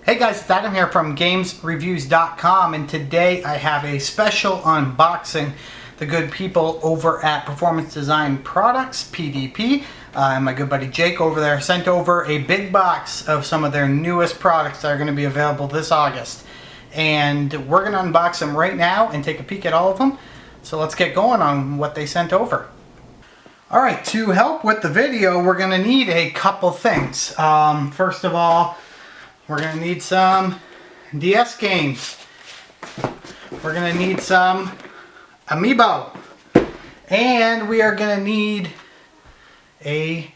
Hey guys, it's Adam here from GamesReviews.com, and today I have a special unboxing. The good people over at Performance Design Products, PDP, and my good buddy Jake over there sent over a big box of some of their newest products that are going to be available this August. And we're going to unbox them right now and take a peek at all of them. So let's get going on what they sent over. Alright, to help with the video, we're going to need a couple things. First of all, we're going to need some DS games. We're going to need some Amiibo. And we are going to need a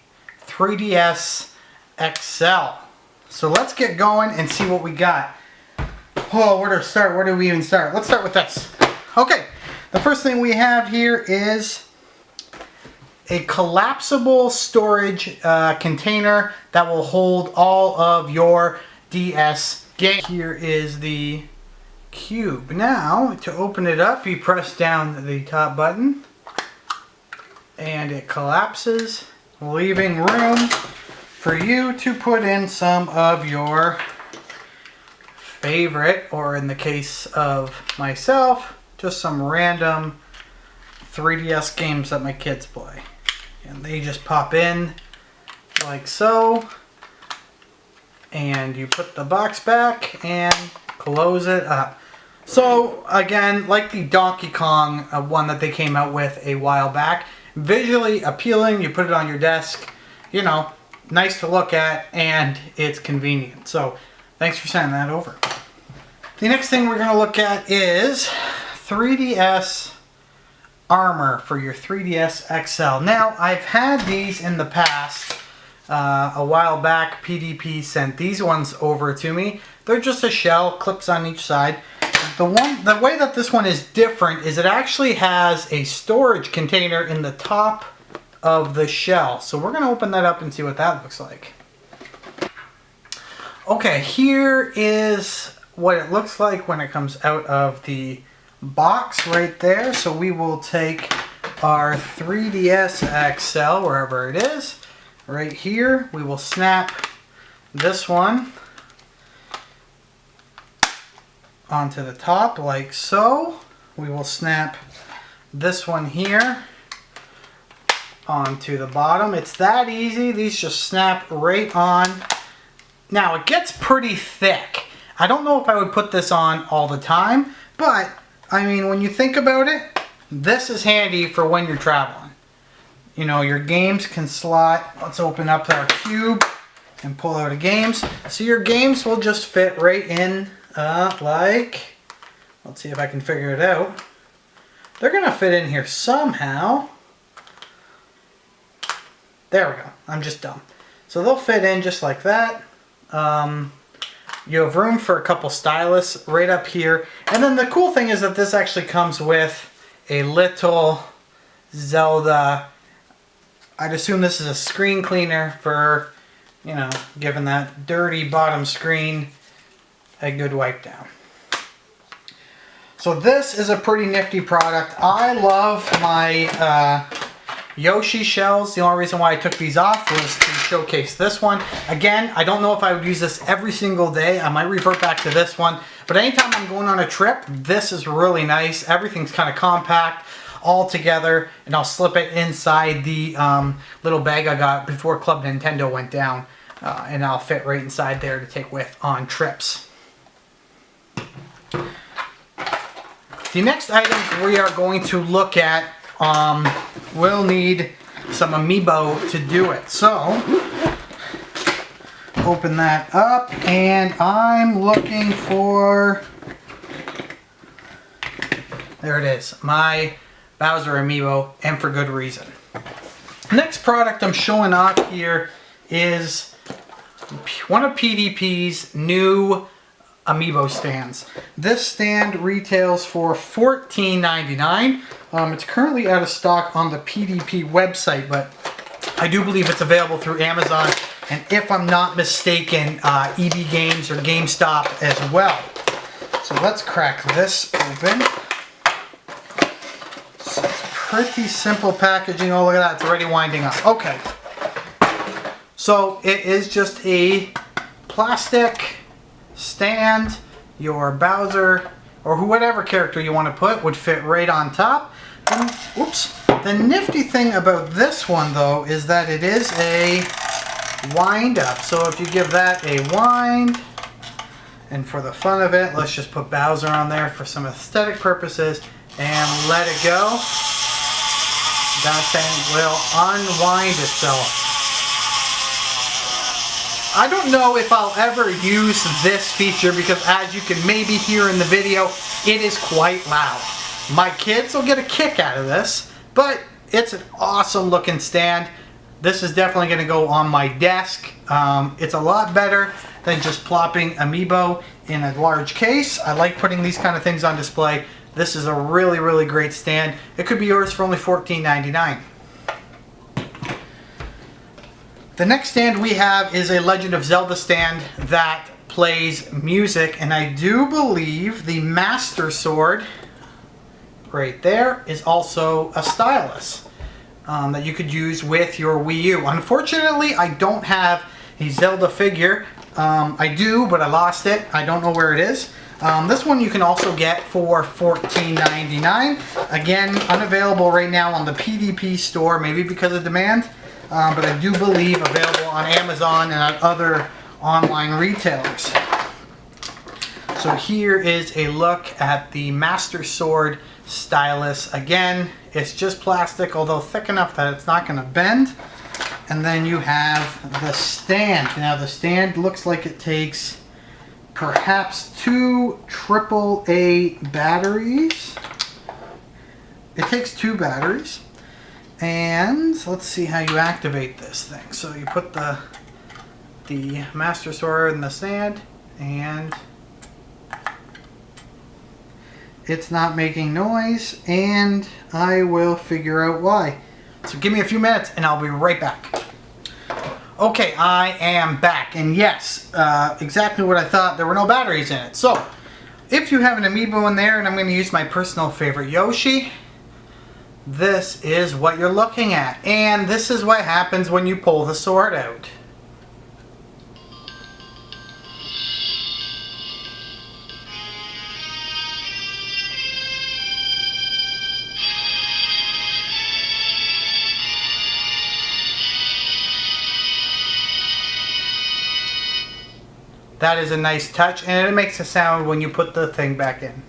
3DS XL. So let's get going and see what we got. Oh, where to start? Where do we even start? Let's start with this. Okay, the first thing we have here is a collapsible storage container that will hold all of your DS game. Here is the cube. Now, to open it up, you press down the top button and it collapses, leaving room for you to put in some of your favorite, or in the case of myself, just some random 3DS games that my kids play. And they just pop in like so. And you put the box back and close it up. So again, like the Donkey Kong one that they came out with a while back, visually appealing. You put it on your desk, you know, nice to look at, and it's convenient. So thanks for sending that over. The next thing we're going to look at is 3DS armor for your 3DS XL. Now, I've had these in the past. A while back, PDP sent these ones over to me. They're just a shell, clips on each side. The way that this one is different is it actually has a storage container in the top of the shell. So we're going to open that up and see what that looks like. Okay, here is what it looks like when it comes out of the box right there. So we will take our 3DS XL, wherever it is. Right here, we will snap this one onto the top like so. We will snap this one here onto the bottom. It's that easy. These just snap right on. Now, it gets pretty thick. I don't know if I would put this on all the time, but I mean, when you think about it, this is handy for when you're traveling. You know, your games can slot. Let's open up our cube and pull out a games. So your games will just fit right in like, let's see if I can figure it out. They're going to fit in here somehow. There we go. I'm just dumb. So they'll fit in just like that. You have room for a couple stylus right up here. And then the cool thing is that this actually comes with a little Zelda. I'd assume this is a screen cleaner for, you know, giving that dirty bottom screen a good wipe down. So this is a pretty nifty product. I love my Yoshi shells. The only reason why I took these off was to showcase this one. Again, I don't know if I would use this every single day. I might revert back to this one. But anytime I'm going on a trip, this is really nice. Everything's kind of compact all together, and I'll slip it inside the little bag I got before Club Nintendo went down, and I'll fit right inside there to take with on trips. The next items we are going to look at, we'll need some Amiibo to do it. So open that up, and I'm looking for, there it is, my Bowser Amiibo, and for good reason. Next product I'm showing off here is one of PDP's new Amiibo stands. This stand retails for $14.99. It's currently out of stock on the PDP website, but I do believe it's available through Amazon, and if I'm not mistaken, EB Games or GameStop as well. So let's crack this open. Pretty simple packaging. Oh, look at that. It's already winding up. Okay. So it is just a plastic stand, your Bowser, or whatever character you want to put would fit right on top. And, oops. The nifty thing about this one though is that it is a wind up. So if you give that a wind, and for the fun of it, let's just put Bowser on there for some aesthetic purposes and let it go. That thing will unwind itself. I don't know if I'll ever use this feature because, as you can maybe hear in the video, it is quite loud. My kids will get a kick out of this, but it's an awesome looking stand. This is definitely going to go on my desk. It's a lot better than just plopping Amiibo in a large case. I like putting these kind of things on display. This is a really, really great stand. It could be yours for only $14.99. The next stand we have is a Legend of Zelda stand that plays music, and I do believe the Master Sword right there is also a stylus that you could use with your Wii U. Unfortunately, I don't have a Zelda figure. I do, but I lost it. I don't know where it is. This one you can also get for $14.99. Again, unavailable right now on the PDP store, maybe because of demand, but I do believe available on Amazon and at other online retailers. So here is a look at the Master Sword stylus. Again, it's just plastic, although thick enough that it's not going to bend. And then you have the stand. Now the stand looks like it takes perhaps 2 AAA batteries. It takes 2 batteries. And let's see how you activate this thing. So you put the Master Sword in the stand, and it's not making noise, and I will figure out why. So give me a few minutes and I'll be right back. Okay, I am back, and yes, exactly what I thought. There were no batteries in it. So if you have an Amiibo in there, and I'm going to use my personal favorite Yoshi, this is what you're looking at. And this is what happens when you pull the sword out. That is a nice touch, and it makes a sound when you put the thing back in.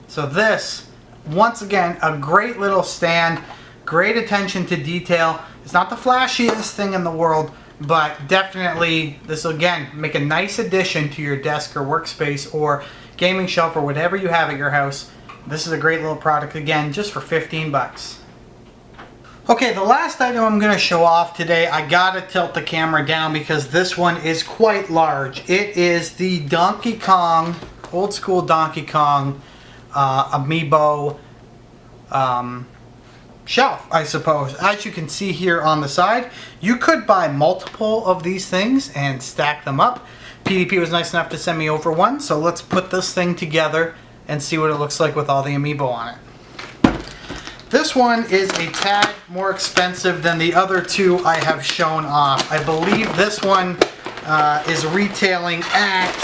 So this, once again, a great little stand, great attention to detail. It's not the flashiest thing in the world, but definitely this will, again, make a nice addition to your desk or workspace or gaming shelf or whatever you have at your house. This is a great little product, again, just for 15 bucks. Okay, the last item I'm going to show off today, I gotta tilt the camera down because this one is quite large. It is the Donkey Kong, old school Donkey Kong Amiibo shelf, I suppose. As you can see here on the side, you could buy multiple of these things and stack them up. PDP was nice enough to send me over one, so let's put this thing together and see what it looks like with all the Amiibo on it. This one is a tad more expensive than the other two I have shown off. I believe this one is retailing at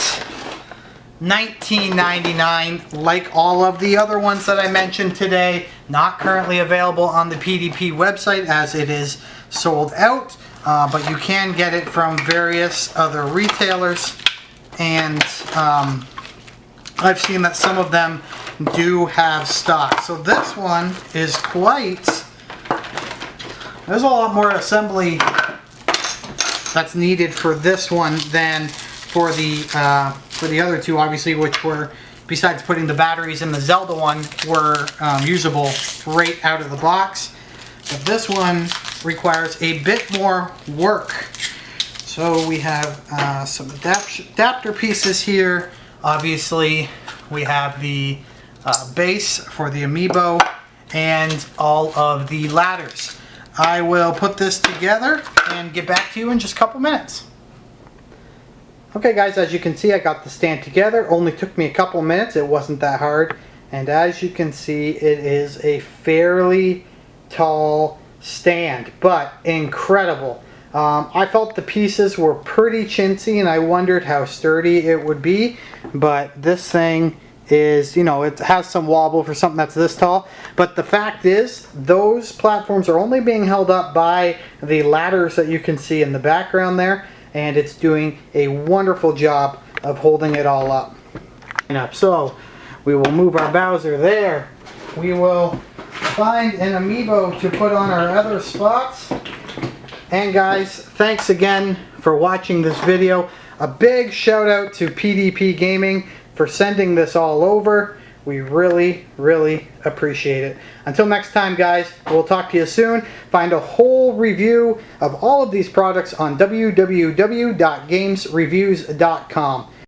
$19.99, like all of the other ones that I mentioned today. Not currently available on the PDP website as it is sold out, but you can get it from various other retailers, and I've seen that some of them do have stock. So this one is quite, there's a lot more assembly that's needed for this one than for the other two, obviously, which were, besides putting the batteries in the Zelda one, were usable right out of the box. But this one requires a bit more work. So we have some adapter pieces here. Obviously, we have the base for the Amiibo and all of the ladders. I will put this together and get back to you in just a couple minutes. Okay guys, as you can see, I got the stand together. Only took me a couple minutes. It wasn't that hard. And as you can see, it is a fairly tall stand, but incredible. I felt the pieces were pretty chintzy and I wondered how sturdy it would be, but this thing is, you know, it has some wobble for something that's this tall, but the fact is those platforms are only being held up by the ladders that you can see in the background there, and it's doing a wonderful job of holding it all up. So we will move our Bowser there. We will find an amiibo to put on our other spots. And guys, thanks again for watching this video. A big shout out to PDP Gaming for sending this all over. We really, really appreciate it. Until next time, guys, we'll talk to you soon. Find a whole review of all of these products on www.gamesreviews.com.